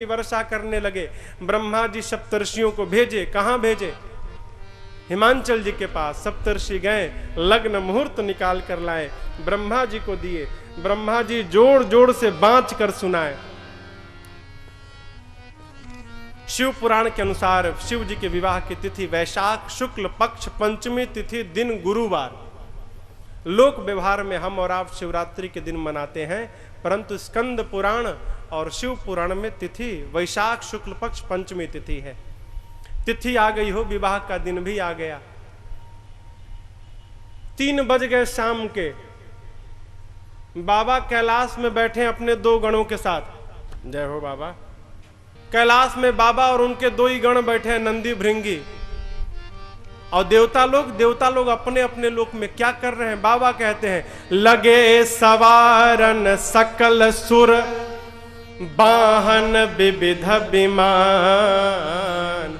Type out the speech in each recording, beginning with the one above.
वर्षा करने लगे। ब्रह्मा जी सप्तर्षियों को भेजे। कहाँ भेजे? हिमांचल जी के पास। सप्तर्षि गए, लग्न मुहूर्त निकाल कर लाए, ब्रह्मा जी को दिए। ब्रह्मा जी जोड़ जोड़ से बांच कर सुनाए। शिव पुराण के अनुसार शिव जी के विवाह की तिथि वैशाख शुक्ल पक्ष पंचमी तिथि दिन गुरुवार। लोक व्यवहार में हम और आप शिवरात्रि के दिन मनाते हैं, परंतु स्कंद पुराण और शिव पुराण में तिथि वैशाख शुक्ल पक्ष पंचमी तिथि है। तिथि आ गई हो, विवाह का दिन भी आ गया। 3 बज गए शाम के। बाबा कैलाश में बैठे अपने 2 गणों के साथ। जय हो बाबा। कैलाश में बाबा और उनके 2 ही गण बैठे हैं, नंदी भृंगी। और देवता लोग अपने अपने लोक में क्या कर रहे हैं? बाबा कहते हैं, लगे सवारन सकल सुर बाहन विविध विमान,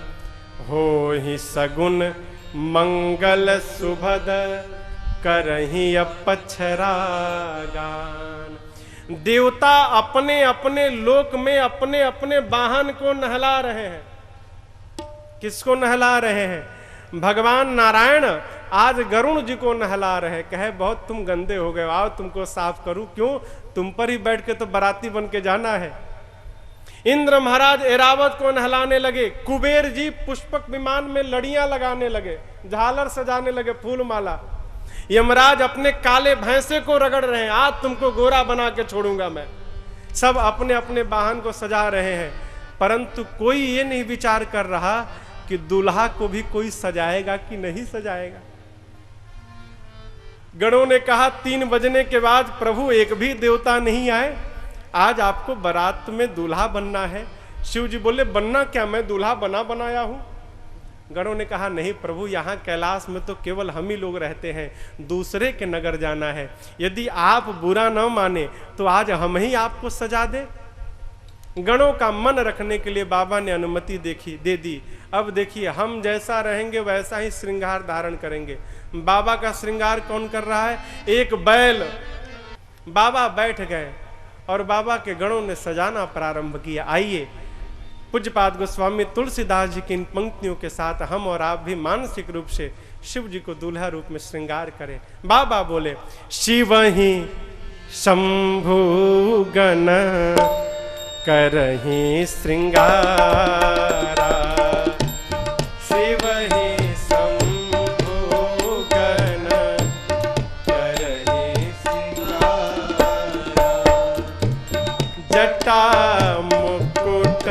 हो ही सगुन मंगल सुभद करही अपछरा गान। देवता अपने अपने लोक में अपने अपने वाहन को नहला रहे हैं। किसको नहला रहे हैं? भगवान नारायण आज गरुण जी को नहला रहे। कहे बहुत तुम गंदे हो गए, आओ तुमको साफ करूं। क्यों? तुम पर ही बैठ के तो बाराती बन के जाना है। इंद्र महाराज ऐरावत को नहलाने लगे। कुबेर जी पुष्पक विमान में लड़ियां लगाने लगे, झालर सजाने लगे, फूल माला। यमराज अपने काले भैंसे को रगड़ रहे हैं, आज तुमको गोरा बना के छोड़ूंगा मैं। सब अपने अपने वाहन को सजा रहे हैं, परंतु कोई ये नहीं विचार कर रहा कि दूल्हा को भी कोई सजाएगा कि नहीं सजाएगा। गणों ने कहा 3 बजने के बाद प्रभु एक भी देवता नहीं आए, आज आपको बारात में दूल्हा बनना है। शिव जी बोले बनना क्या, मैं दूल्हा बना बनाया हूं। गणों ने कहा नहीं प्रभु, यहां कैलाश में तो केवल हम ही लोग रहते हैं, दूसरे के नगर जाना है। यदि आप बुरा न माने तो आज हम ही आपको सजा दे। गणों का मन रखने के लिए बाबा ने अनुमति दे दी। अब देखिए, हम जैसा रहेंगे वैसा ही श्रृंगार धारण करेंगे। बाबा का श्रृंगार कौन कर रहा है? एक बैल। बाबा बैठ गए और बाबा के गणों ने सजाना प्रारंभ किया। आइए पूज्यपाद गोस्वामी तुलसीदास जी की इन पंक्तियों के साथ हम और आप भी मानसिक रूप से शिव जी को दूल्हा रूप में श्रृंगार करें। बाबा बोले, शिव ही शंभु गण करही श्रृंगारा, शिव ही शंभु गण करही श्रृंगारा, जटा मुकुट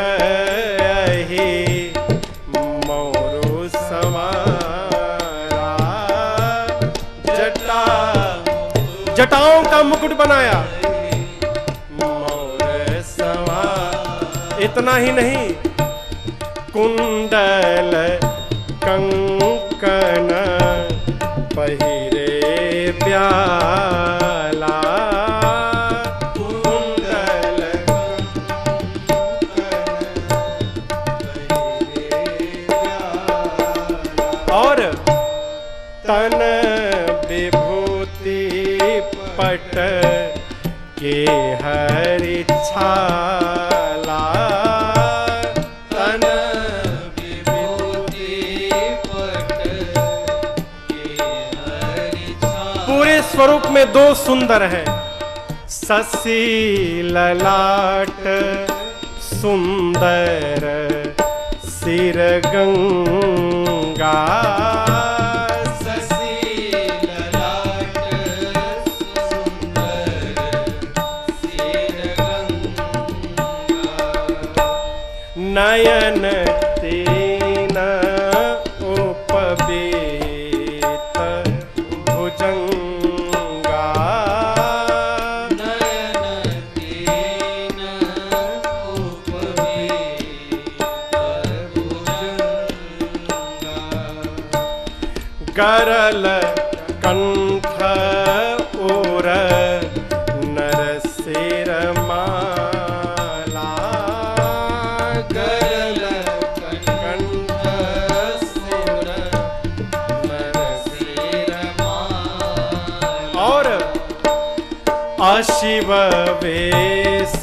ही मोरु संवारा, जटाओं का मुकुट बनाया। इतना ही नहीं, कुंडल कंकण पहिरे प्याला, कुंडल और तन विभूति पट के हरि छाला, तन विभूति पट के हरि छाला। पूरे स्वरूप में 2 सुंदर हैं, शशि ललाट सुंदर सिर गंगा, नयन तीन उपवीत भुजंगा, नयन तीन उपवीत भुजंगा, गरल कंठ उर नरसिर अशिव वेश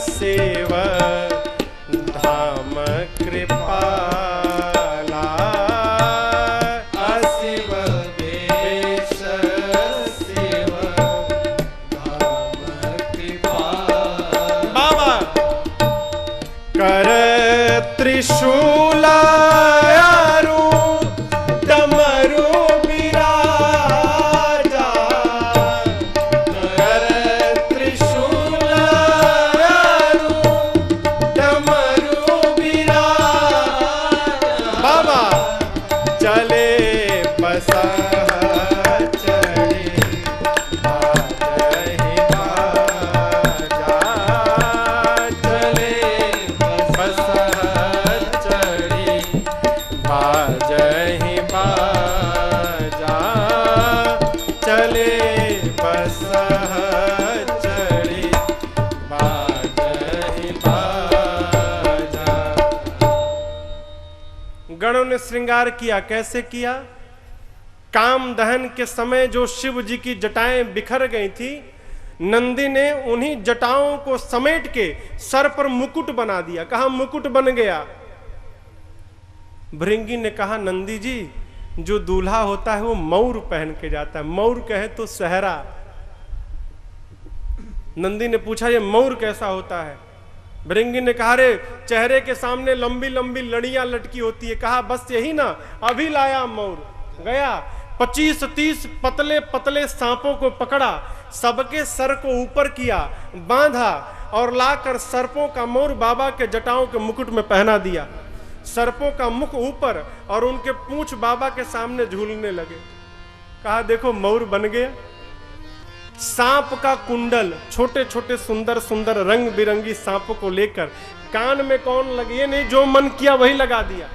शिव कर त्रिशूल आरु डमरू बिराजा, कर त्रिशूल आरु डमरू बिराजा। बाबा चले बसा गणों ने श्रृंगार किया। कैसे किया? काम दहन के समय जो शिव जी की जटाएं बिखर गई थी, नंदी ने उन्हीं जटाओं को समेट के सर पर मुकुट बना दिया। कहा मुकुट बन गया। भृंगी ने कहा नंदी जी, जो दूल्हा होता है वो मौर पहन के जाता है, मौर कहे तो सहरा। नंदी ने पूछा ये मौर कैसा होता है? भृंगी ने कहा रे, चेहरे के सामने लंबी लंबी लड़ियां लटकी होती है। कहा बस यही ना, अभी लाया मौर। गया 25-30 पतले पतले सांपों को पकड़ा, सबके सर को ऊपर किया, बांधा और लाकर सर्पों का मौर बाबा के जटाओं के मुकुट में पहना दिया। सर्पों का मुख ऊपर और उनके पूंछ बाबा के सामने झूलने लगे। कहा देखो मौर बन गया। सांप का कुंडल, छोटे छोटे सुंदर सुंदर रंग बिरंगी सांपों को लेकर कान में कौन लगे नहीं, जो मन किया वही लगा दिया।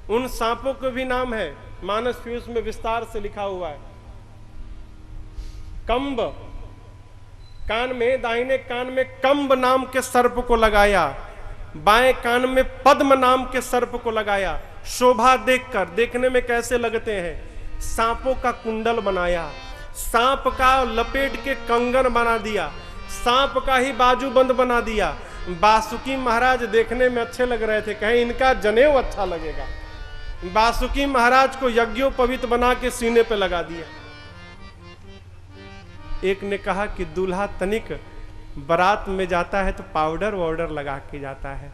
उन सांपों के भी नाम है, मानस पीयूष में विस्तार से लिखा हुआ है। कंब, कान में दाहिने कान में कंब नाम के सर्प को लगाया, बाएं कान में पद्म नाम के सर्प को लगाया। शोभा देखकर, देखने में कैसे लगते हैं, सांपों का कुंडल बनाया, सांप का लपेट के कंगन बना दिया, सांप का ही बाजूबंद बना दिया। बासुकी महाराज देखने में अच्छे लग रहे थे, कहीं इनका जनेऊ अच्छा लगेगा। बासुकी महाराज को यज्ञोपवीत बना के सीने पे लगा दिया। एक ने कहा कि दूल्हा तनिक बारात में जाता है तो पाउडर वाउडर लगा के जाता है,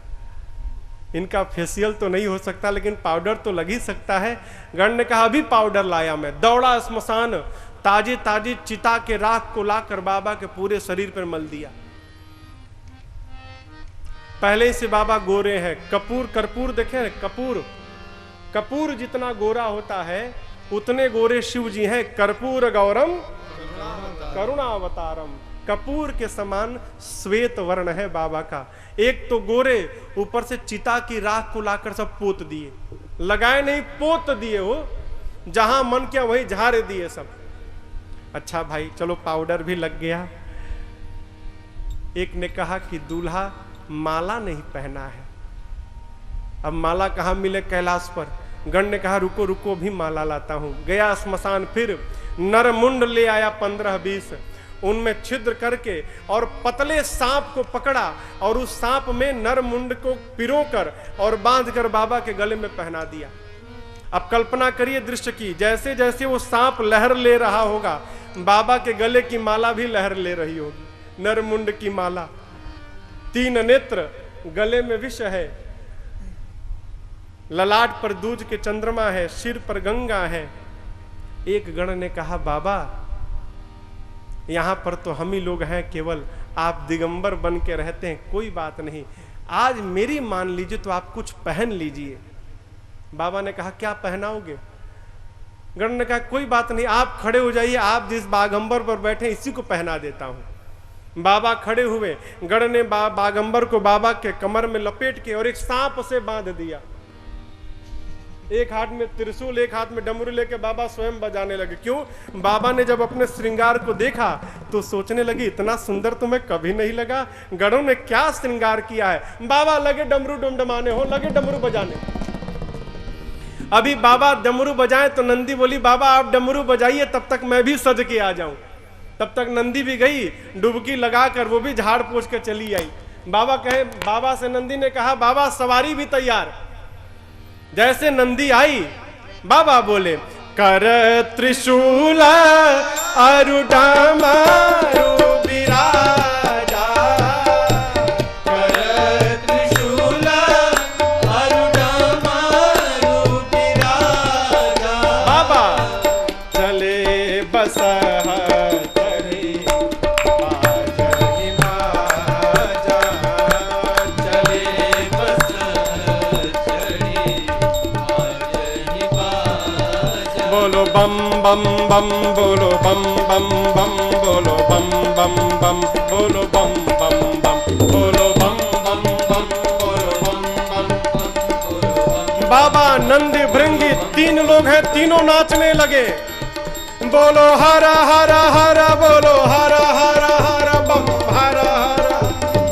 इनका फेशियल तो नहीं हो सकता लेकिन पाउडर तो लग ही सकता है। गण ने कहा अभी पाउडर लाया मैं। दौड़ा स्मशान, ताजी ताजी चिता के राख को लाकर बाबा के पूरे शरीर पर मल दिया। पहले से बाबा गोरे हैं। कपूर, कर्पूर देखे, कपूर, कपूर जितना गोरा होता है उतने गोरे शिव जी हैं। कर्पूर गौरम करुणावतारम, कपूर के समान श्वेत वर्ण है बाबा का। एक तो गोरे, ऊपर से चिता की राख को लाकर सब पोत दिए, लगाए नहीं पोत दिए, हो जहां मन किया वही झाड़ दिए सब। अच्छा भाई चलो पाउडर भी लग गया। एक ने कहा कि दूल्हा माला नहीं पहना है, अब माला कहां मिले कैलाश पर। गण ने कहा रुको रुको भी माला लाता हूं। गया श्मशान, फिर नरमुंड ले आया 15-20, उनमें छिद्र करके और पतले सांप को पकड़ा और उस सांप में नरमुंड को पिरोकर और बांधकर बाबा के गले में पहना दिया। अब कल्पना करिए दृश्य की, जैसे जैसे वो सांप लहर ले रहा होगा बाबा के गले की माला भी लहर ले रही होगी, नरमुंड की माला। 3 नेत्र, गले में विष है, ललाट पर दूज के चंद्रमा है, सिर पर गंगा है। एक गण ने कहा बाबा यहां पर तो हम ही लोग हैं केवल, आप दिगंबर बन के रहते हैं, कोई बात नहीं, आज मेरी मान लीजिए तो आप कुछ पहन लीजिए। बाबा ने कहा क्या पहनाओगे? गण ने कहा कोई बात नहीं, आप खड़े हो जाइए, आप जिस बागंबर पर बैठे इसी को पहना देता हूं। बाबा खड़े हुए, गण ने बागंबर को बाबा के कमर में लपेट के और एक सांप से बांध दिया। एक हाथ में त्रिशूल, एक हाथ में डमरू लेके बाबा स्वयं बजाने लगे। क्यों? बाबा ने जब अपने श्रृंगार को देखा तो सोचने लगी इतना सुंदर तो मैं कभी नहीं लगा, गणों ने क्या श्रृंगार किया है। बाबा लगे डमरू डमडमाने, हो लगे डमरू बजाने। अभी बाबा डमरू बजाएं तो नंदी बोली बाबा आप डमरू बजाइए, तब तक मैं भी सज के आ जाऊं। तब तक नंदी भी गई डुबकी लगाकर, वो भी झाड़ पोंछ के चली आई। बाबा से नंदी ने कहा बाबा सवारी भी तैयार। जैसे नंदी आई बाबा बोले कर त्रिशूल अरु डमरू बिराजा, कर बम बम बम बोलो बम बम बम बोलो बम बम बम बोलो बम बम बम बोलो बम बम बम बोलो बम बम बम बोलो बम। बाबा नंदी भृंगी तीन लोग हैं, तीनों नाचने लगे। बोलो हरा हरा हरा बोलो हरा हरा हरा बम हरा हरा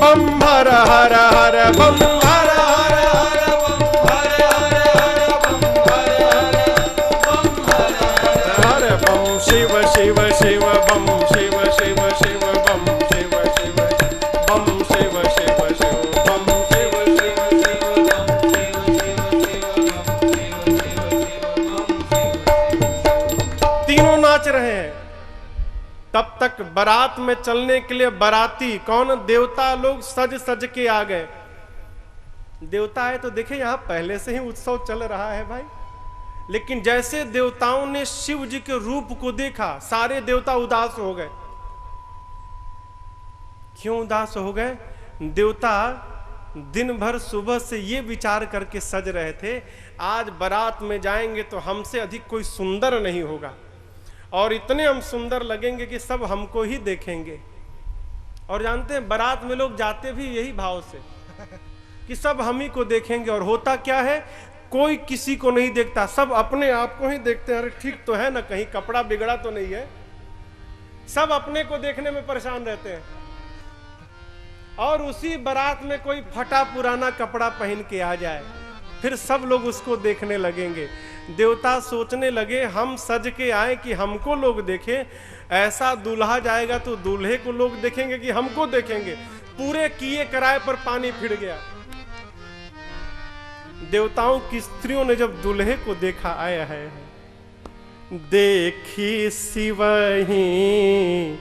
बम हरा हरा हरा बम हरा हरा हरा बम हरा हरा हरा बम हरा हरा बम हरा हरा बम। शिव शिव शिव बम शिव शिव शिव बम शिव शिव बम शिव शिव शिव बम शिव शिव शिव बम शिव शिव शिव बम शिव शिव। तीनों नाच रहे हैं। तब तक बारात में चलने के लिए बाराती कौन, देवता लोग सज सज के आ गए। देवता है तो देखे यहां पहले से ही उत्सव चल रहा है भाई। लेकिन जैसे देवताओं ने शिव जी के रूप को देखा, सारे देवता उदास हो गए। क्यों उदास हो गए? देवता दिन भर सुबह से ये विचार करके सज रहे थे, आज बारात में जाएंगे तो हमसे अधिक कोई सुंदर नहीं होगा, और इतने हम सुंदर लगेंगे कि सब हमको ही देखेंगे। और जानते हैं बारात में लोग जाते भी यही भाव से कि सब हम ही को देखेंगे। और होता क्या है, कोई किसी को नहीं देखता, सब अपने आप को ही देखते हैं। अरे ठीक तो है ना, कहीं कपड़ा बिगड़ा तो नहीं है। सब अपने को देखने में परेशान रहते हैं। और उसी बारात में कोई फटा पुराना कपड़ा पहन के आ जाए, फिर सब लोग उसको देखने लगेंगे। देवता सोचने लगे हम सज के आए कि हमको लोग देखें, ऐसा दूल्हा जाएगा तो दूल्हे को लोग देखेंगे कि हमको देखेंगे। पूरे किए कराए पर पानी फिर गया। देवताओं की स्त्रियों ने जब दूल्हे को देखा, आया है देखी शिवही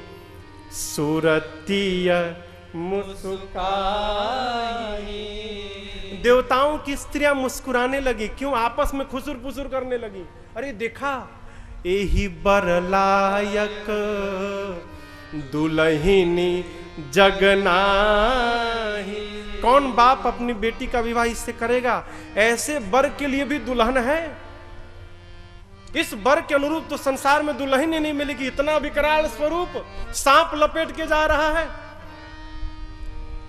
सूरतिया मुस्काई। देवताओं की स्त्रियां मुस्कुराने लगी। क्यों? आपस में खुसुर फुसुर करने लगी। अरे देखा, एही बरलायक दुल्हिनी जगनाही। कौन बाप अपनी बेटी का विवाह इससे करेगा? ऐसे वर के लिए भी दुल्हन है। इस वर के अनुरूप तो संसार में दुल्हन ही नहीं मिलेगी। इतना विकराल स्वरूप सांप लपेट के जा रहा है।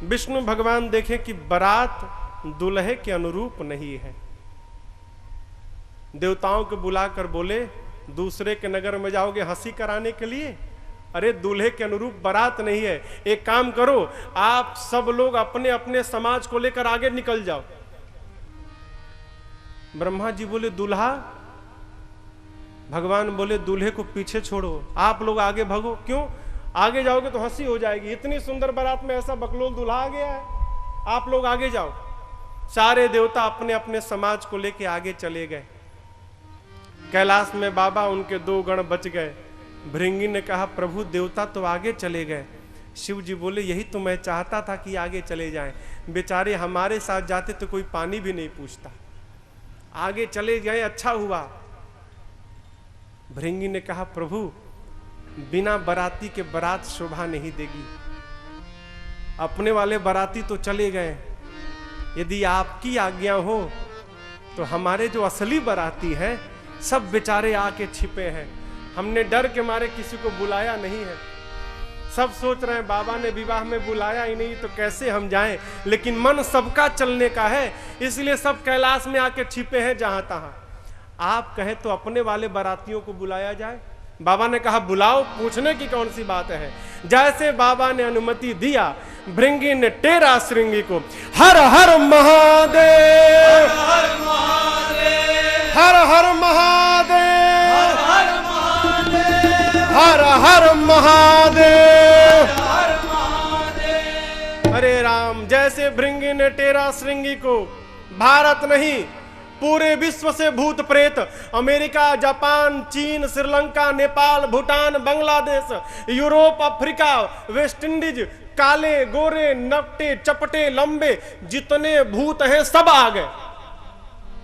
विष्णु भगवान देखें कि बारात दुल्हे के अनुरूप नहीं है। देवताओं को बुलाकर बोले, दूसरे के नगर में जाओगे हंसी कराने के लिए? अरे दूल्हे के अनुरूप बारात नहीं है। एक काम करो, आप सब लोग अपने अपने समाज को लेकर आगे निकल जाओ। ब्रह्मा जी बोले दूल्हा? भगवान बोले दूल्हे को पीछे छोड़ो, आप लोग आगे भागो। क्यों? आगे जाओगे तो हंसी हो जाएगी। इतनी सुंदर बारात में ऐसा बकलोल दूल्हा आ गया है, आप लोग आगे जाओ। सारे देवता अपने अपने समाज को लेके आगे चले गए। कैलाश में बाबा उनके दो गण बच गए। भृंगी ने कहा प्रभु देवता तो आगे चले गए। शिव जी बोले यही तो मैं चाहता था कि आगे चले जाएं। बेचारे हमारे साथ जाते तो कोई पानी भी नहीं पूछता, आगे चले गए, अच्छा हुआ। भृंगी ने कहा प्रभु बिना बाराती के बारात शोभा नहीं देगी। अपने वाले बाराती तो चले गए, यदि आपकी आज्ञा हो तो हमारे जो असली बाराती हैं सब बेचारे आके छिपे हैं। हमने डर के मारे किसी को बुलाया नहीं है। सब सोच रहे हैं बाबा ने विवाह में बुलाया ही नहीं तो कैसे हम जाएं। लेकिन मन सबका चलने का है, इसलिए सब कैलाश में आके छिपे हैं जहां तहां। आप कहें तो अपने वाले बारातियों को बुलाया जाए। बाबा ने कहा बुलाओ, पूछने की कौन सी बात है। जैसे बाबा ने अनुमति दिया, भृंगी ने टेरा श्रृंगी को हर हर महादेव, हर हर महादेव, हर हर महादेव, हर हर महादेव। हरे राम। जैसे भृंगी ने टेरा श्रृंगी को भारत नहीं पूरे विश्व से भूत प्रेत, अमेरिका, जापान, चीन, Sri Lanka, Nepal, Bhutan, Bangladesh, Europe, Africa, West Indies, काले गोरे नकटे चपटे लंबे जितने भूत हैं सब आ गए।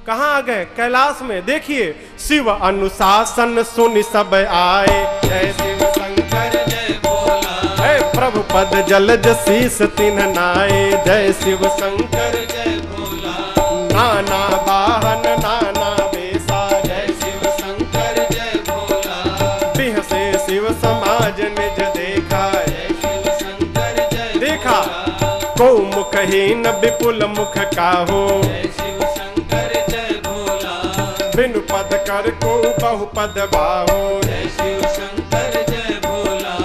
कहां आ गए? कैलाश में। देखिए शिव अनुशासन सुन सब आए, जय शिव शंकर जय भोला। है प्रभु पद जलज शीस तिन्ह नाए, जय शिव शंकर जय भोला। नाना वाहन नाना बेसा, जय शिव शंकर जय भोला। मुखहीन विपुल मुख काहो, जय शिव शंकर जय भोला। बिनु पद कर को बहुपद बाहो, जय शिव शंकर जय भोला।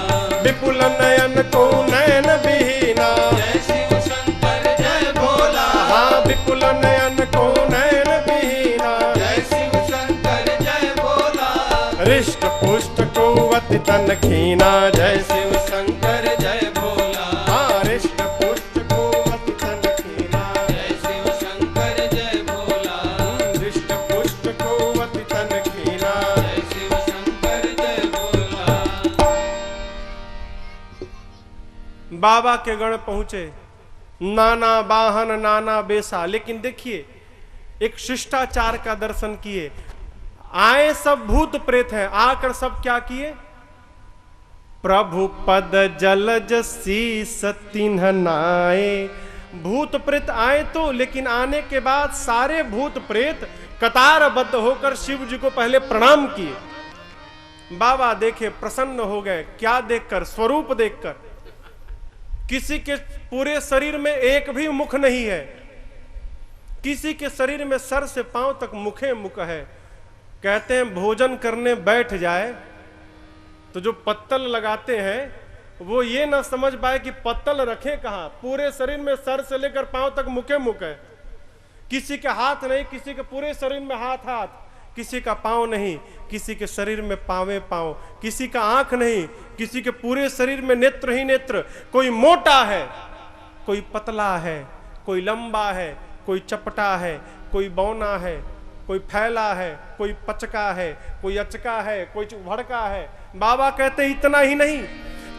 विपुल नयन को नयन विहीना, जय शिव शंकर जय भोला। हाँ विपुल नयन को नयन विहीना, जय शिव शंकर जय भोला। हृष्ट पुष्ट को अति तन खीना, जय शिव शंकर जय भोला। हाँ हृष्ट पुष्ट को अति तन खीना, जय शिव शंकर जय भोला। हृष्ट पुष्ट को अति तन खीना। जय शिव शंकर जय भोला। बाबा के गण पहुंचे, नाना वाहन नाना बेसा, लेकिन देखिए एक शिष्टाचार का दर्शन किए। आए सब भूत प्रेत हैं, आकर सब क्या किए? प्रभु पद जलज शीस तिन्ह नाए। भूत प्रेत आए तो, लेकिन आने के बाद सारे भूत प्रेत कतारबद्ध होकर शिव जी को पहले प्रणाम किए। बाबा देखे, प्रसन्न हो गए। क्या देखकर? स्वरूप देखकर। किसी के पूरे शरीर में एक भी मुख नहीं है, किसी के शरीर में सर से पांव तक मुखे मुख है। कहते हैं भोजन करने बैठ जाए तो जो पत्तल लगाते हैं वो ये ना समझ पाए कि पत्तल रखे कहां। पूरे शरीर में सर से लेकर पांव तक मुखे मुख है। किसी के हाथ नहीं, किसी के पूरे शरीर में हाथ हाथ, किसी का पांव नहीं, किसी के शरीर में पांवे पांव, किसी का आंख नहीं, किसी के पूरे शरीर में नेत्र ही नेत्र। कोई मोटा है, कोई पतला है, कोई लंबा है, कोई चपटा है, कोई बौना है, कोई फैला है, कोई पचका है, कोई अचका है, कोई उभड़का है। बाबा कहते इतना ही नहीं,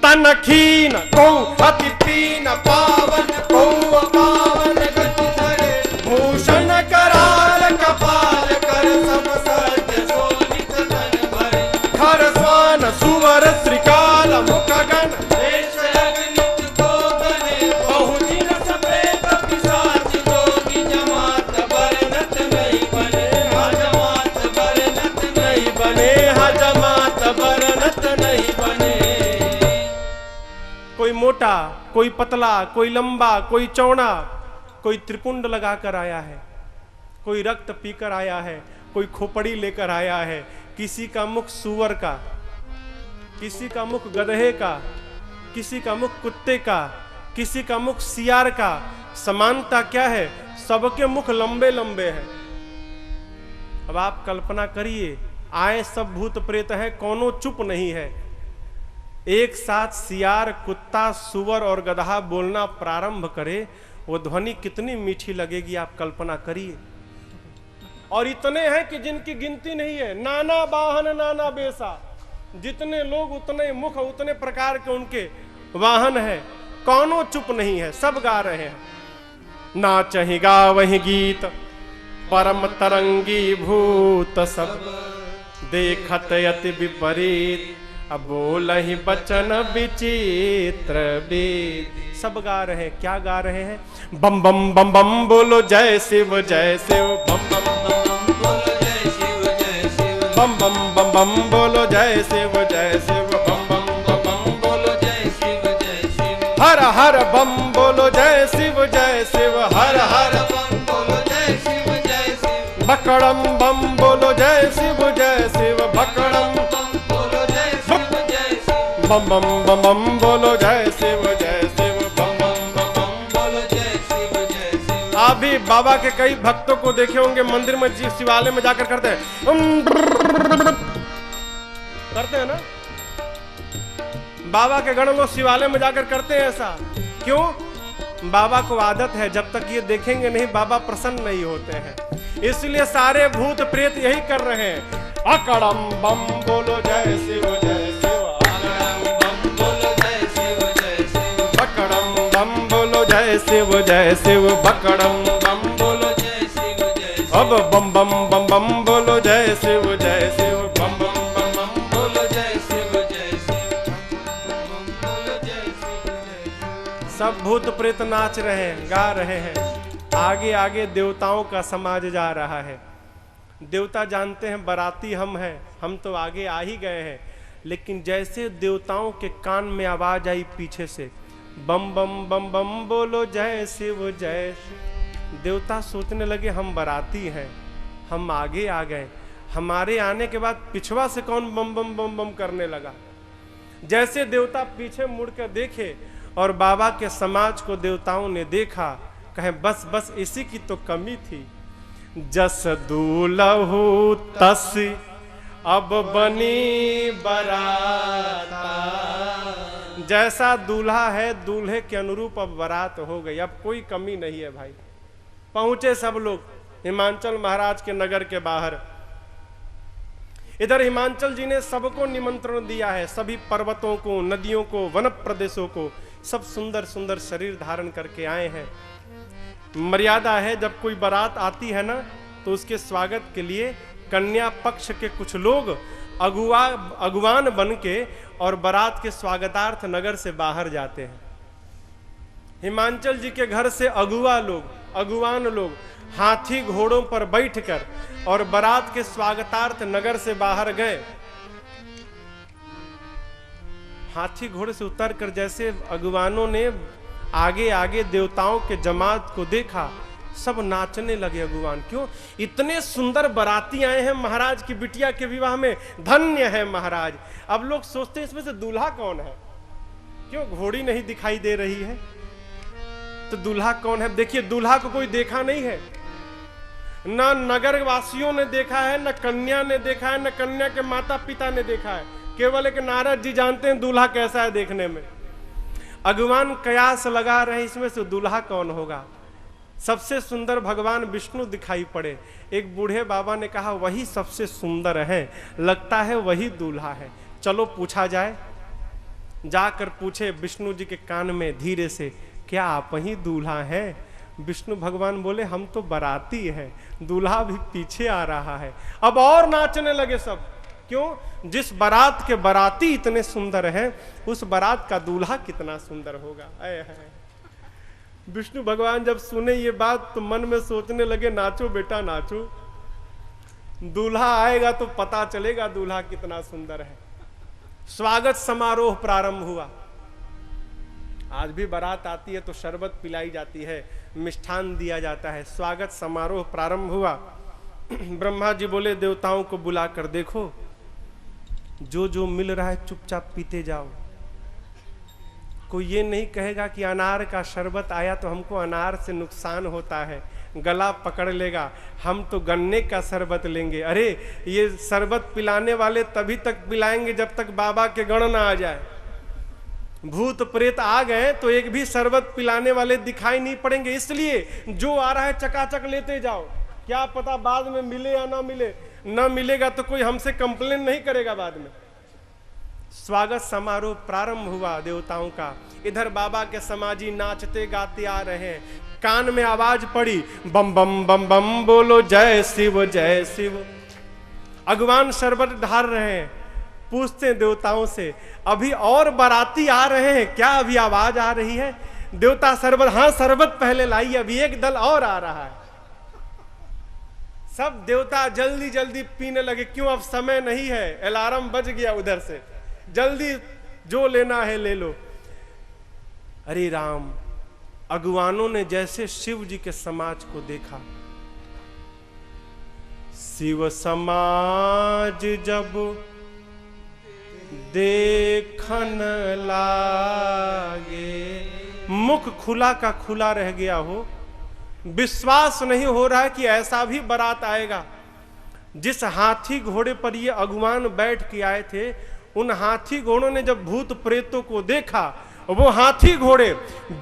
तन खीन को अति पीन पावन को पावन गति धरे, भूषण कराल कपाल कर सब सत्य शोभित तन भरे। खर स्वान सुवर श्रीकाल मुख गण, वेश अगणित को बने। बहुदिन सप्रेत पिशाच जोगी जमात बरनत नहीं बने। हजमात बरनत नहीं बने। हजमात बरनत नहीं बने। कोई मोटा, कोई पतला, कोई लंबा, कोई चौड़ा, कोई त्रिपुंड लगाकर आया है, कोई रक्त पीकर आया है, कोई खोपड़ी लेकर आया है। किसी का मुख सूअर का, किसी का मुख गधे का, किसी का मुख कुत्ते का, किसी का मुख सियार का। समानता क्या है? सबके मुख लंबे लंबे हैं। अब आप कल्पना करिए, आए सब भूत प्रेत हैं, कोनो चुप नहीं है। एक साथ सियार, कुत्ता, सुअर और गधा बोलना प्रारंभ करे, वो ध्वनि कितनी मीठी लगेगी आप कल्पना करिए। और इतने हैं कि जिनकी गिनती नहीं है। नाना वाहन नाना बेसा, जितने लोग उतने मुख, उतने प्रकार के उनके वाहन है। कौनो चुप नहीं है, सब गा रहे हैं। नाचहि गावहि गीत परम तरंगी भूत सब, देखत यति विपरीत अब बोलहि बचन विचित्र वेद। सब गा रहे हैं। क्या गा रहे हैं? बम बम बम बम बोलो जय शिव जय शिव, बम बम बम बम बोलो जय शिव जय शिव। बम बम बम बम बोलो जय शिव जय शिव, बम बम बम बम बोलो जय शिव जय शिव। हर हर बम बोलो जय शिव जय शिव, हर हर बम बोलो जय शिव जय शिव। बकड़म बम बोलो जय शिव जय शिव, बकड़म बम बोलो जय शिव जय शिव। बम बम बम बम बोलो जय शिव जय शिव, बम बम बम बम। बोलो जय शिव जय शिव। आप भी बाबा के कई भक्तों को देखे होंगे मंदिर में, शिवालय में जाकर करते हैं, करते हैं ना। बाबा के गण लोग शिवालय में जाकर करते हैं ऐसा। क्यों? बाबा को आदत है, जब तक ये देखेंगे नहीं बाबा प्रसन्न नहीं होते हैं। इसलिए सारे भूत प्रेत यही कर रहे हैं। अकड़म बम बोलो जय शिव जय शिव, बम बोलो जय शिव जय शिव। बकड़म बम बोलो जय शिव जय शिव, बकड़म बम बोलो। जय शिव जय शिव। अब बम बम बम बम बोलो जय शिव जय शिव, बम बम बम बम। बोलो जय शिव जय शिव। बम बोलो जय शिव जय शिव। सब भूत प्रेत नाच रहे हैं, गा रहे हैं। आगे आगे देवताओं का समाज जा रहा है। देवता जानते हैं बाराती हम हैं, हम तो आगे आ ही गए हैं। लेकिन जैसे देवताओं के कान में आवाज आई पीछे से, बम बम बम बम बोलो जय शिव जय शिव। देवता सोचने लगे हम बाराती हैं, हम आगे आ गए, हमारे आने के बाद पिछवा से कौन बम बम बम बम करने लगा। जैसे देवता पीछे मुड़कर देखे और बाबा के समाज को देवताओं ने देखा, कहे बस बस इसी की तो कमी थी। जस दूल्हू तस अब बनी बराता, जैसा दूल्हा है दूल्हे के अनुरूप अब बारात हो गई, अब कोई कमी नहीं है भाई। पहुंचे सब लोग हिमांचल महाराज के नगर के बाहर। इधर हिमांचल जी ने सबको निमंत्रण दिया है, सभी पर्वतों को, नदियों को, वन प्रदेशों को, सब सुंदर सुंदर शरीर धारण करके आए हैं। मर्यादा है जब कोई बारात आती है ना तो उसके स्वागत के लिए कन्या पक्ष के कुछ लोग अगुवान बन के और बारात के स्वागतार्थ नगर से बाहर जाते हैं। हिमांचल जी के घर से अगुवान लोग हाथी घोड़ों पर बैठकर और बारात के स्वागतार्थ नगर से बाहर गए। हाथी घोड़े से उतरकर जैसे अगुवानों ने आगे आगे देवताओं के जमात को देखा, सब नाचने लगे अगुवान। क्यों? इतने सुंदर बाराती आए हैं महाराज की बिटिया के विवाह में, धन्य है महाराज। अब लोग सोचते हैं इसमें से दूल्हा कौन है, क्यों घोड़ी नहीं दिखाई दे रही है तो दूल्हा कौन है। देखिए दूल्हा को कोई देखा नहीं है, ना नगर वासियों ने देखा है, न कन्या ने देखा है, न कन्या के माता पिता ने देखा है, केवल एक नारद जी जानते हैं दूल्हा कैसा है देखने में। अगुवान कयास लगा रहे इसमें से दूल्हा कौन होगा। सबसे सुंदर भगवान विष्णु दिखाई पड़े। एक बूढ़े बाबा ने कहा वही सबसे सुंदर है, लगता है वही दूल्हा है, चलो पूछा जाए। जाकर पूछे विष्णु जी के कान में धीरे से, क्या आप ही दूल्हा हैं? विष्णु भगवान बोले हम तो बाराती हैं, दूल्हा भी पीछे आ रहा है। अब और नाचने लगे सब। क्यों? जिस बारात के बाराती इतने सुंदर हैं, उस बारात का दूल्हा कितना सुंदर होगा। विष्णु भगवान जब सुने ये बात तो मन में सोचने लगे नाचो बेटा नाचो, दूल्हा आएगा तो पता चलेगा दूल्हा कितना सुंदर है। स्वागत समारोह प्रारंभ हुआ। आज भी बारात आती है तो शरबत पिलाई जाती है, मिष्ठान दिया जाता है। स्वागत समारोह प्रारंभ हुआ। ब्रह्मा जी बोले देवताओं को बुलाकर देखो, जो जो मिल रहा है चुपचाप पीते जाओ। कोई ये नहीं कहेगा कि अनार का शरबत आया तो हमको अनार से नुकसान होता है, गला पकड़ लेगा, हम तो गन्ने का शरबत लेंगे। अरे ये शरबत पिलाने वाले तभी तक पिलाएंगे जब तक बाबा के गण ना आ जाए। भूत प्रेत आ गए तो एक भी शरबत पिलाने वाले दिखाई नहीं पड़ेंगे, इसलिए जो आ रहा है चकाचक लेते जाओ। क्या पता बाद में मिले या ना मिले, ना मिलेगा तो कोई हमसे कंप्लेन नहीं करेगा बाद में। स्वागत समारोह प्रारंभ हुआ देवताओं का। इधर बाबा के समाजी नाचते गाते आ रहे हैं। कान में आवाज पड़ी, बम बम बम बम बोलो जय शिव जय शिव। अगवान शरबत ढार रहे हैं। पूछते हैं देवताओं से, अभी और बाराती आ रहे हैं क्या? अभी आवाज आ रही है। देवता शरबत, हाँ शरबत पहले लाई, अभी एक दल और आ रहा है। सब देवता जल्दी जल्दी पीने लगे। क्यों? अब समय नहीं है, अलार्म बज गया उधर से, जल्दी जो लेना है ले लो। अरे राम, अगुवानों ने जैसे शिव जी के समाज को देखा, शिव समाज जब देखन लागे, मुख खुला का खुला रह गया हो। विश्वास नहीं हो रहा है कि ऐसा भी बारात आएगा। जिस हाथी घोड़े पर ये अगुवान बैठ के आए थे, उन हाथी घोड़ों ने जब भूत प्रेतों को देखा, वो हाथी घोड़े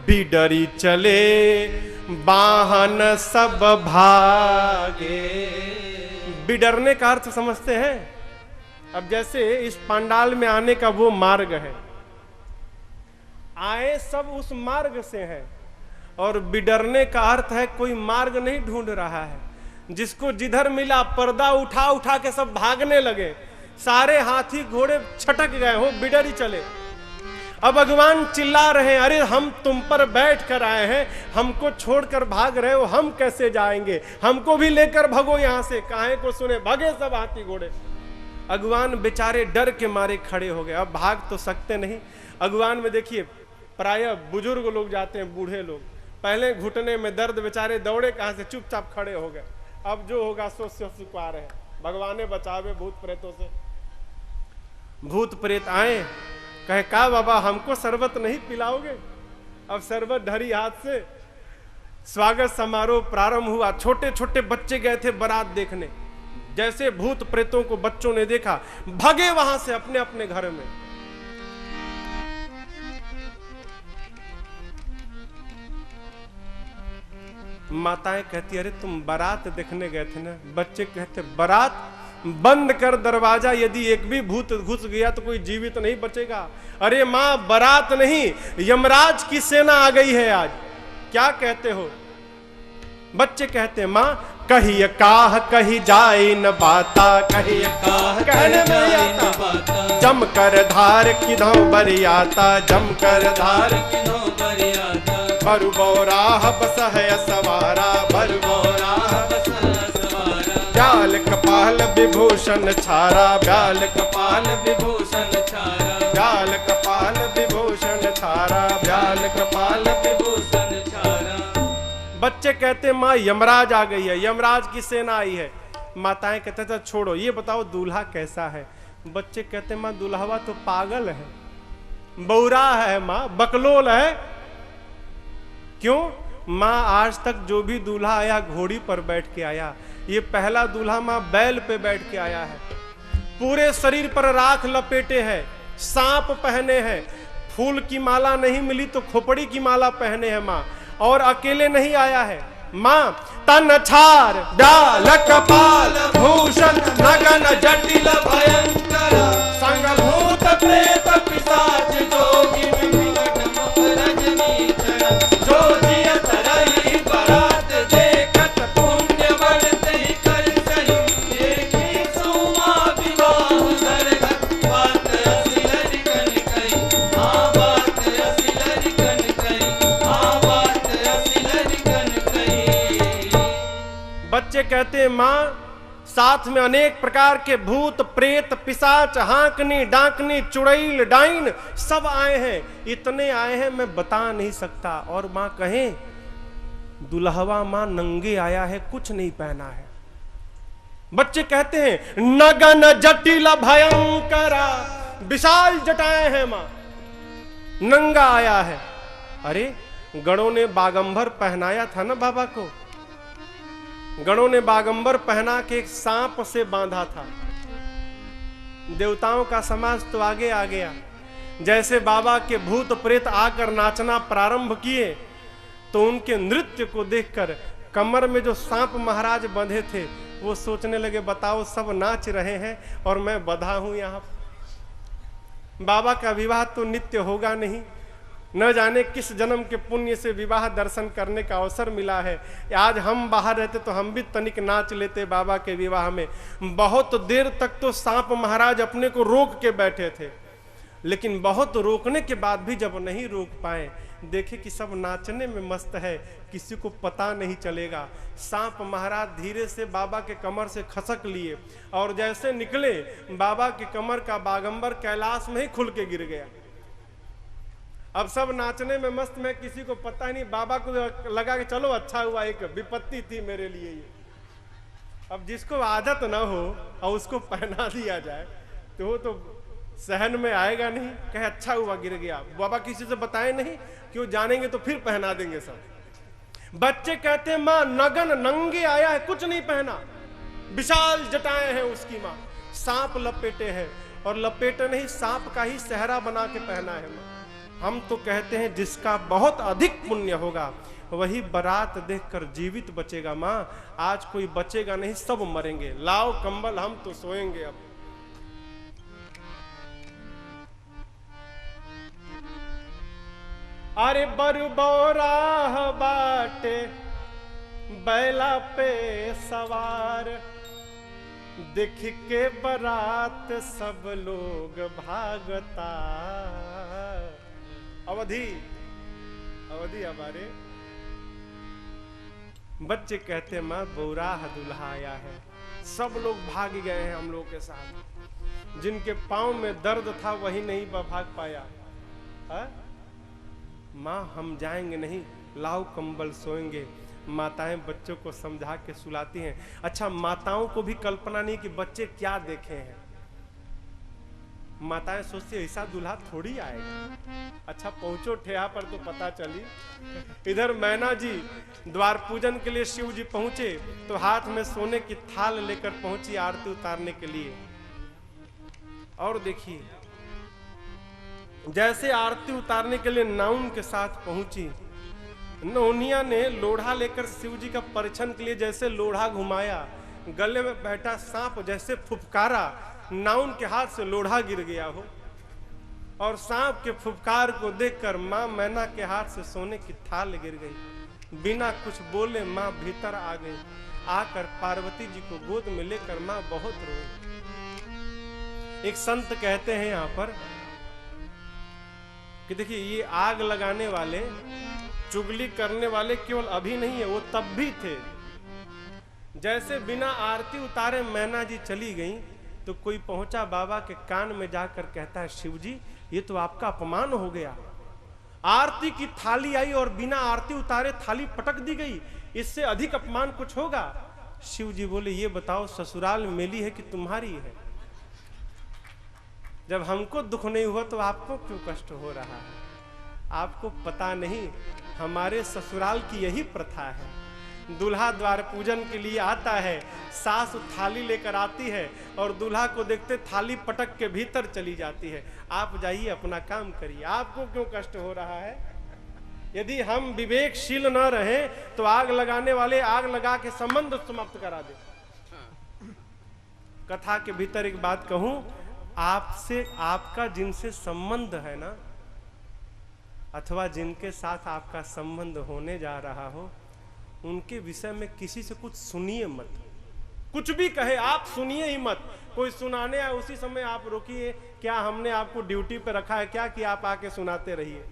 बिडरी चले वाहन सब भागे। बिडरने का अर्थ समझते हैं? अब जैसे इस पंडाल में आने का वो मार्ग है, आए सब उस मार्ग से हैं, और बिडरने का अर्थ है कोई मार्ग नहीं ढूंढ रहा है, जिसको जिधर मिला पर्दा उठा उठा के सब भागने लगे। सारे हाथी घोड़े छटक गए हो, बिडर ही चले। अब भगवान चिल्ला रहे हैं, अरे हम तुम पर बैठ कर आए हैं, हमको छोड़कर भाग रहे हो, हम कैसे जाएंगे? हमको भी लेकर भगो यहां से। काहे को सुने, भागे सब हाथी घोड़े। अगवान बेचारे डर के मारे खड़े हो गए। अब भाग तो सकते नहीं। अगवान में देखिए प्रायः बुजुर्ग लोग जाते हैं, बूढ़े लोग। पहले घुटने में दर्द, बेचारे दौड़े कहाँ से, चुपचाप खड़े हो गए। अब जो होगा सो स्वीकार है। भगवाने बचावे भूत प्रेतों से। भूत प्रेत आए, कहे का बाबा हमको शरबत नहीं पिलाओगे? अब शरबत ढरी हाथ से स्वागत समारोह प्रारंभ हुआ। छोटे छोटे बच्चे गए थे बारात देखने। जैसे भूत प्रेतों को बच्चों ने देखा, भागे वहां से अपने अपने घर में। माताएं कहती अरे तुम बारात देखने गए थे ना। बच्चे कहते बारात, बंद कर दरवाजा, यदि एक भी भूत घुस गया तो कोई जीवित नहीं बचेगा। अरे मां बारात नहीं, यमराज की सेना आ गई है आज। क्या कहते हो? बच्चे कहते मां कही काह कही जाए न बाता, कही काह कहने में आता, जम कर धार किधौ बरियाता, जम कर धार किधौ बरियाता, बरु बौराह बस है सवारा, बरु बौराह बस है सवारा, ब्याल कपाल विभूषण छारा, ब्याल कपाल विभूषण छारा, ब्याल कपाल विभूषण छारा, ब्याल कपाल विभूषण छारा। बच्चे कहते माँ यमराज आ गई है, यमराज की सेना आई है। माताएं कहते थे छोड़ो, ये बताओ दूल्हा कैसा है? बच्चे कहते माँ दूल्हा तो पागल है, बौरा है माँ, बकलोल है। क्यों? माँ आज तक जो भी दूल्हा आया घोड़ी पर बैठ के आया, ये पहला दूल्हा माँ बैल पे बैठ के आया है। पूरे शरीर पर राख लपेटे है, सांप पहने हैं, फूल की माला नहीं मिली तो खोपड़ी की माला पहने हैं माँ, और अकेले नहीं आया है। माँ तन छार ब्याल कपाल भूषण नगन जटिल भयंकर, संग भूत प्रेत पिशाच जोगी जो जियत रही बरात देखत, पुण्य बढ़ते कर सही, एक ही सुमा विवाह दरगत, बात असिलरि कन कही, हाँ बात असिलरि कन कही, हाँ बात असिलरि कन कही। बच्चे कहते माँ साथ में अनेक प्रकार के भूत प्रेत पिशाच हांकनी डांकनी चुड़ैल डाइन सब आए हैं। इतने आए हैं मैं बता नहीं सकता। और मां कहें दुल्हवा मां नंगे आया है, कुछ नहीं पहना है। बच्चे कहते हैं नगन जटिल भयंकरा, विशाल जटाएं हैं मां, नंगा आया है। अरे गणों ने बागंबर पहनाया था ना बाबा को, गणों ने बागंबर पहना के एक सांप से बांधा था। देवताओं का समाज तो आगे आ गया। जैसे बाबा के भूत प्रेत आकर नाचना प्रारंभ किए तो उनके नृत्य को देखकर कमर में जो सांप महाराज बंधे थे वो सोचने लगे बताओ सब नाच रहे हैं और मैं बंधा हूं यहां। बाबा का विवाह तो नित्य होगा नहीं, न जाने किस जन्म के पुण्य से विवाह दर्शन करने का अवसर मिला है। आज हम बाहर रहते तो हम भी तनिक नाच लेते बाबा के विवाह में। बहुत देर तक तो सांप महाराज अपने को रोक के बैठे थे, लेकिन बहुत रोकने के बाद भी जब नहीं रोक पाए, देखे कि सब नाचने में मस्त है, किसी को पता नहीं चलेगा। सांप महाराज धीरे से बाबा के कमर से खसक लिए और जैसे निकले बाबा के कमर का बागंबर कैलाश में ही खुल के गिर गया। अब सब नाचने में मस्त, में किसी को पता ही नहीं। बाबा को लगा कि चलो अच्छा हुआ, एक विपत्ति थी मेरे लिए ये। अब जिसको आदत ना हो और उसको पहना दिया जाए तो वो तो सहन में आएगा नहीं। कहे अच्छा हुआ गिर गया, बाबा किसी से बताए नहीं, क्यों जानेंगे तो फिर पहना देंगे सब। बच्चे कहते माँ नगन नंगे आया है, कुछ नहीं पहना, विशाल जटाएं हैं उसकी माँ, सांप लपेटे हैं और लपेटे नहीं सांप का ही सेहरा बना के पहना है माँ। हम तो कहते हैं जिसका बहुत अधिक पुण्य होगा वही बारात देखकर जीवित बचेगा माँ। आज कोई बचेगा नहीं, सब मरेंगे। लाओ कंबल, हम तो सोएंगे अब। अरे बरबौराह बाटे बैला पे सवार, देख के बारात सब लोग भागता। अवधि अवधि हमारे बच्चे कहते माँ बौराह दुल्हा आया है, सब लोग भाग गए हैं हम लोग के साथ। जिनके पांव में दर्द था वही नहीं भाग पाया है? माँ हम जाएंगे नहीं, लाओ कंबल सोएंगे। माताएं बच्चों को समझा के सुलाती हैं। अच्छा, माताओं को भी कल्पना नहीं कि बच्चे क्या देखे हैं। माताएं सोचती ऐसा दूल्हा थोड़ी आएगा। अच्छा पहुंचो ठेहा पर तो पता चली। इधर मैना जी द्वार पूजन के लिए शिव जी पहुंचे तो हाथ में सोने की थाल लेकर पहुंची आरती उतारने के लिए। और देखिए जैसे आरती उतारने के लिए नाउन के साथ पहुंची, नौनिया ने लोढ़ा लेकर शिव जी का परीक्षण के लिए जैसे लोढ़ा घुमाया, गले में बैठा सांप जैसे फुफकारा, नाउन के हाथ से लोढ़ा गिर गया हो। और सांप के फुफकार को देखकर मां मैना के हाथ से सोने की थाल गिर गई। बिना कुछ बोले मां भीतर आ गई। आकर पार्वती जी को गोद में लेकर मां बहुत रोई। एक संत कहते हैं यहां पर कि देखिए ये आग लगाने वाले, चुगली करने वाले केवल अभी नहीं है, वो तब भी थे। जैसे बिना आरती उतारे मैना जी चली गई तो कोई पहुंचा बाबा के कान में जाकर कहता है, शिव जी ये तो आपका अपमान हो गया। आरती की थाली आई और बिना आरती उतारे थाली पटक दी गई, इससे अधिक अपमान कुछ होगा? शिव जी बोले, ये बताओ ससुराल मेरी है कि तुम्हारी है? जब हमको दुख नहीं हुआ तो आपको क्यों कष्ट हो रहा है? आपको पता नहीं, हमारे ससुराल की यही प्रथा है। दूल्हा द्वार पूजन के लिए आता है, सास थाली लेकर आती है और दूल्हा को देखते थाली पटक के भीतर चली जाती है। आप जाइए अपना काम करिए, आपको क्यों कष्ट हो रहा है? यदि हम विवेकशील न रहें तो आग लगाने वाले आग लगा के संबंध समाप्त करा दे। कथा के भीतर एक बात कहूं, आपसे आपका जिनसे संबंध है ना, अथवा जिनके साथ आपका संबंध होने जा रहा हो, उनके विषय में किसी से कुछ सुनिए मत। कुछ भी कहे आप सुनिए ही मत। कोई सुनाने आए उसी समय आप रोकिए, क्या हमने आपको ड्यूटी पे रखा है क्या कि आप आके सुनाते रहिए?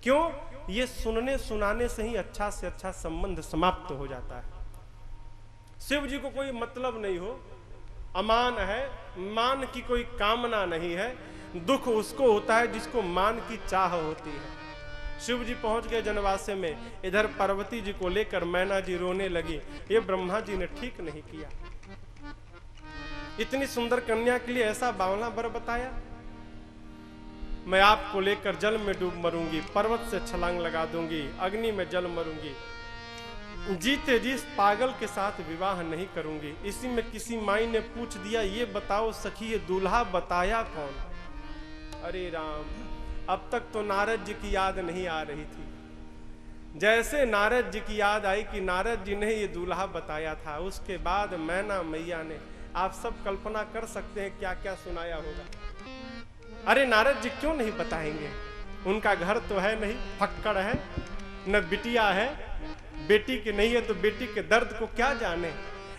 क्यों? ये सुनने सुनाने से ही अच्छा से अच्छा संबंध समाप्त हो जाता है। शिव जी को कोई मतलब नहीं हो, अमान है, मान की कोई कामना नहीं है। दुख उसको होता है जिसको मान की चाह होती है। शिव जी पहुंच गए जनवासे में। इधर पार्वती जी को लेकर मैना जी रोने लगी। ये ब्रह्मा जी ने ठीक नहीं किया, इतनी सुंदर कन्या के लिए ऐसा बावला वर बताया। मैं आपको लेकर जल में डूब मरूंगी, पर्वत से छलांग लगा दूंगी, अग्नि में जल मरूंगी, जीते जी इस पागल के साथ विवाह नहीं करूंगी। इसी में किसी माई ने पूछ दिया, ये बताओ सखी ये दूल्हा बताया कौन? अरे राम, अब तक तो नारद जी की याद नहीं आ रही थी। जैसे नारद जी की याद आई कि नारद जी ने ये दूल्हा बताया था, उसके बाद मैना मैया ने, आप सब कल्पना कर सकते हैं क्या क्या सुनाया होगा। अरे नारद जी क्यों नहीं बताएंगे? उनका घर तो है नहीं, फक्कड़ है, न बिटिया है, बेटी की नहीं है तो बेटी के दर्द को क्या जाने।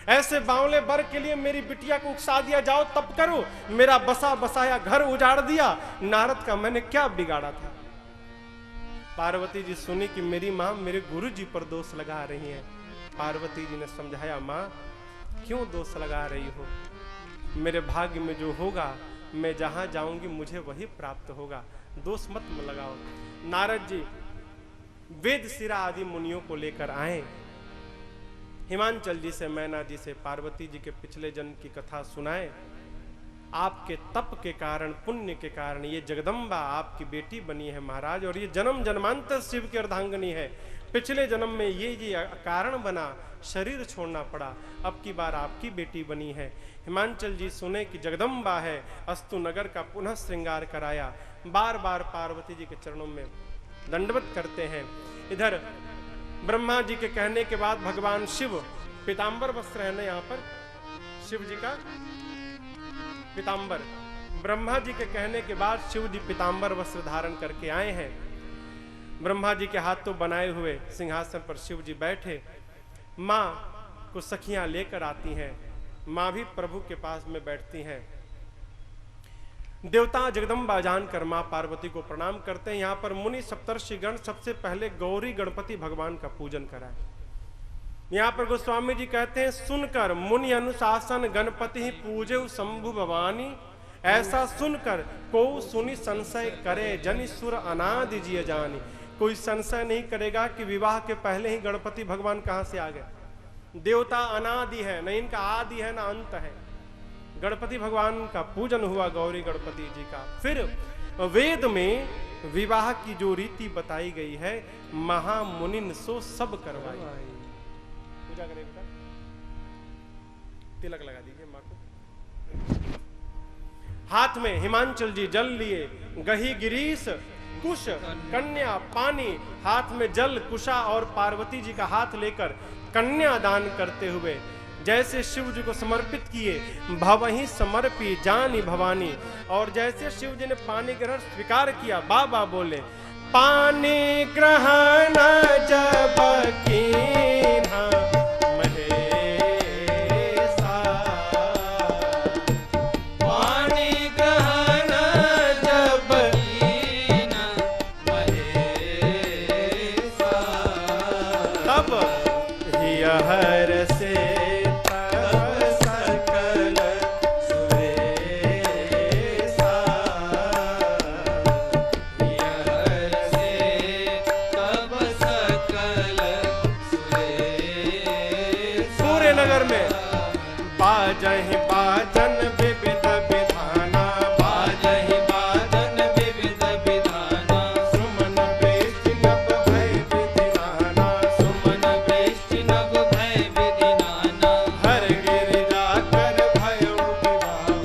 ऐसे बावले बर के लिए मेरी बिटिया को उकसा दिया, जाओ तप करो, मेरा बसा बसाया घर उजाड़ दिया। नारद का मैंने क्या बिगाड़ा था? पार्वती जी सुनी कि मेरी माँ मेरे गुरु जी पर दोष लगा रही हैं। पार्वती जी ने समझाया, माँ क्यों दोष लगा रही हो? मेरे भाग्य में जो होगा, मैं जहां जाऊंगी मुझे वही प्राप्त होगा, दोष मत लगाओ। नारद जी वेद सिरा आदि मुनियों को लेकर आए। हिमांचल जी से, मैना जी से पार्वती जी के पिछले जन्म की कथा सुनाए। आपके तप के कारण, पुण्य के कारण ये जगदम्बा आपकी बेटी बनी है महाराज, और ये जन्म जन्मांतर शिव की अर्धांगिनी है। पिछले जन्म में ये कारण बना, शरीर छोड़ना पड़ा, अब की बार आपकी बेटी बनी है। हिमांचल जी सुने कि जगदम्बा है, अस्तु नगर का पुनः श्रृंगार कराया। बार बार पार्वती जी के चरणों में दंडवत करते हैं। इधर ब्रह्मा जी के कहने के बाद भगवान शिव, पीतांबर वस्त्र है ना यहाँ पर, शिव जी का पीतांबर, ब्रह्मा जी के कहने के बाद शिव जी पीतांबर वस्त्र धारण करके आए हैं। ब्रह्मा जी के हाथों बनाए हुए सिंहासन पर शिव जी बैठे। माँ को सखियां लेकर आती हैं, माँ भी प्रभु के पास में बैठती हैं। देवता जगदम्बा जानकर माँ पार्वती को प्रणाम करते हैं। यहाँ पर मुनि सप्तर्षि गण सबसे पहले गौरी गणपति भगवान का पूजन कराए। यहाँ पर गोस्वामी जी कहते हैं, सुनकर मुनि अनुशासन गणपति ही पूजे शंभु भवानी, ऐसा सुनकर को सुनि संशय करे जनि सुर अनादि जिय जानी। कोई संशय नहीं करेगा कि विवाह के पहले ही गणपति भगवान कहां से आ गए। देवता अनादि है, न इनका आदि है न अंत है। गणपति भगवान का पूजन हुआ, गौरी गणपति जी का। फिर वेद में विवाह की जो रीति बताई गई है, महामुनिन सो सब करवाई। पूजा करें बेटा, तिलक लगा दीजिए माँ को। हाथ में हिमांचल जी जल लिए, गही गिरीश कुश कन्या पानी, हाथ में जल कुशा और पार्वती जी का हाथ लेकर कन्या दान करते हुए जैसे शिव जी को समर्पित किए, भवहि समर्पी जानी भवानी। और जैसे शिव जी ने पानी ग्रहण स्वीकार किया, बाबा बोले पानी ग्रहण जब कीन्हा महेशा, पानी ग्रहण जब कीन्हा महेशा, तब हियहर से बाजहि बाजन विविध विधाना, बाजहि बाजन विविध विधाना, सुमन वैष्णव भय विधिनाना, सुमन वैष्णव भय विधिनाना, हर गिरिजा कर भयउ विवाहो,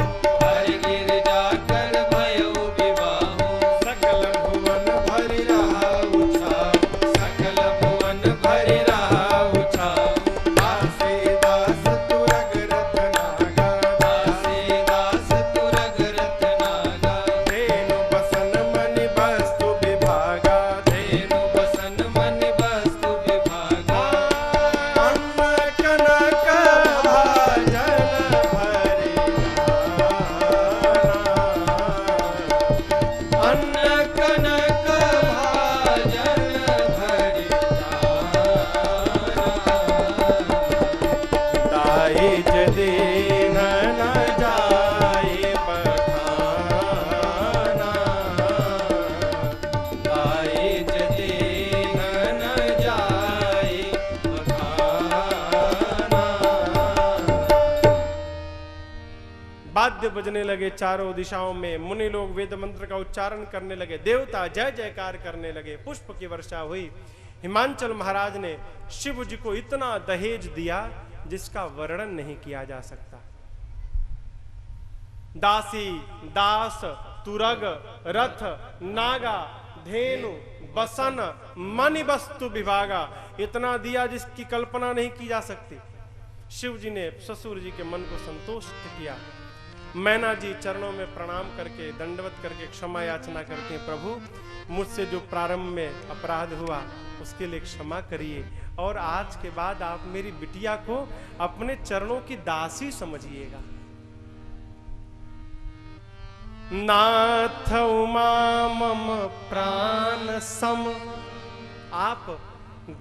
हर गिरिजा कर भयउ विवाहो, सकल भुवन भरि रहा उछाओ, सकल भुवन भरि रहा उछाओ, दासी दास तुरग रत्नागा, दासी दास तुरग रत्नागा, धेनु बसन मणि वस्तु विभागा, धेनु बसन मणि वस्तु विभागा, अन्न कनक भाजन भरि अन्न कनक भाजन भरि दाइज दीन न जाय बखाना, दाइज दीन न जाय बखाना। वाद्य बजने लगे चारों दिशाओं में, मुनि लोग वेद मंत्र का उच्चारण करने लगे, देवता जय जयकार करने लगे, पुष्प की वर्षा हुई। हिमांचल महाराज ने शिव जी को इतना दहेज दिया जिसका वर्णन नहीं किया जा सकता। दासी दास तुरग रथ नागा धेनु बसन मणि वस्तु विभागा, इतना दिया जिसकी कल्पना नहीं की जा सकती। शिव जी ने ससुर जी के मन को संतुष्ट किया। मैना जी चरणों में प्रणाम करके दंडवत करके क्षमा याचना करते हैं, प्रभु मुझसे जो प्रारंभ में अपराध हुआ उसके लिए क्षमा करिए, और आज के बाद आप मेरी बिटिया को अपने चरणों की दासी समझिएगा। नाथ उमा मम प्राण सम, आप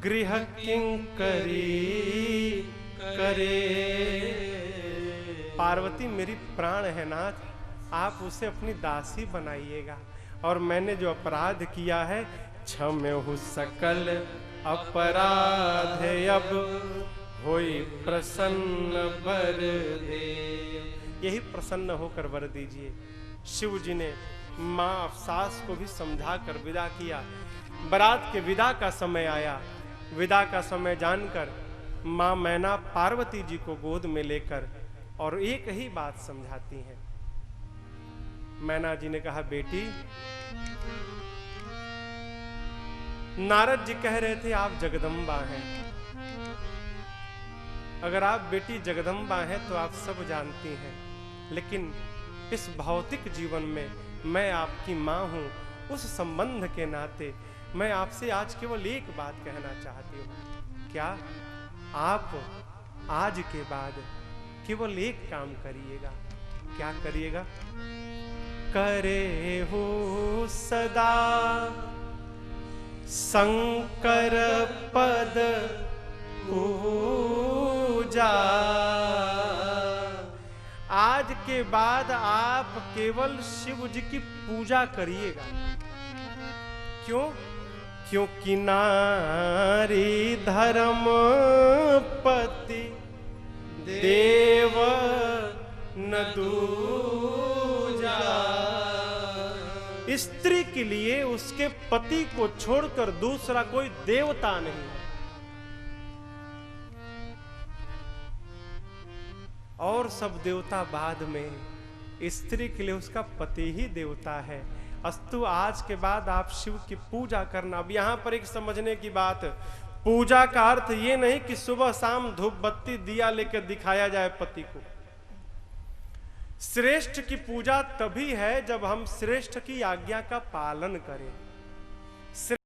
गृह किंकरी करे। पार्वती मेरी प्राण है नाथ, आप उसे अपनी दासी बनाइएगा, और मैंने जो अपराध किया है क्षम्यहु सकल अपराध, अब होई प्रसन्न वर दे। यही प्रसन्न होकर वर दीजिए। शिव जी ने माँ अफसास को भी समझा कर विदा किया। बारात के विदा का समय आया। विदा का समय जानकर माँ मैना पार्वती जी को गोद में लेकर और एक ही बात समझाती हैं। मैना जी ने कहा, बेटी नारद जी कह रहे थे आप जगदम्बा हैं। अगर आप बेटी जगदम्बा हैं तो आप सब जानती हैं, लेकिन इस भौतिक जीवन में मैं आपकी माँ हूं। उस संबंध के नाते मैं आपसे आज केवल एक बात कहना चाहती हूँ। क्या आप आज के बाद केवल एक काम करिएगा। क्या करिएगा? करे हो सदा शंकर पद पूजा। आज के बाद आप केवल शिव जी की पूजा करिएगा। क्यों? क्योंकि नारी धर्म पति देव न दूजा। स्त्री के लिए उसके पति को छोड़कर दूसरा कोई देवता नहीं। और सब देवता बाद में, स्त्री के लिए उसका पति ही देवता है। अस्तु आज के बाद आप शिव की पूजा करना। अब यहां पर एक समझने की बात, पूजा का अर्थ ये नहीं कि सुबह शाम धूप बत्ती दिया लेकर दिखाया जाए पति को। श्रेष्ठ की पूजा तभी है जब हम श्रेष्ठ की आज्ञा का पालन करें।